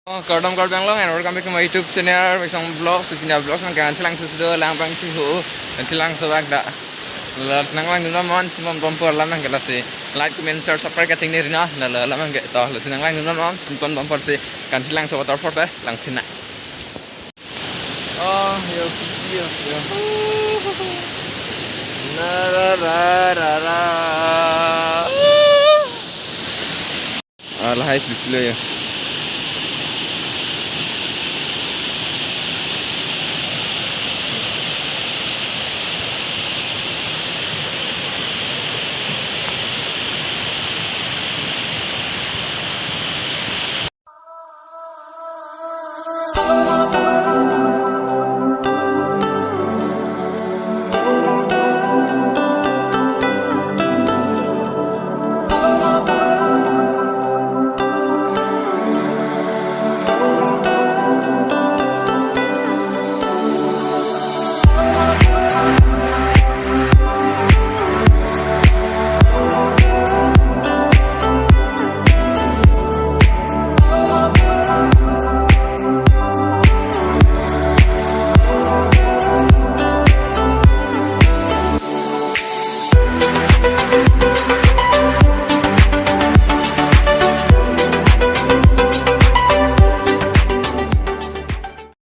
Oh, Kardam Kardang long and welcome back to my YouTube channel. With some vlogs, with vlogs on Kangthilangso sudah lampang cihu, Kangthilangso agak. Lalu senang lang nuna mon, cuma bumper lamang kita sih. Like, comment, share, subscribe kating ni rina. Lalu lamang kita tahu. Lalu senang lang nuna mon, cuma bumper sih. Kangthilangso Waterfall teh, lang kena. Oh, yo. La la la la la. Alahai dulu ya.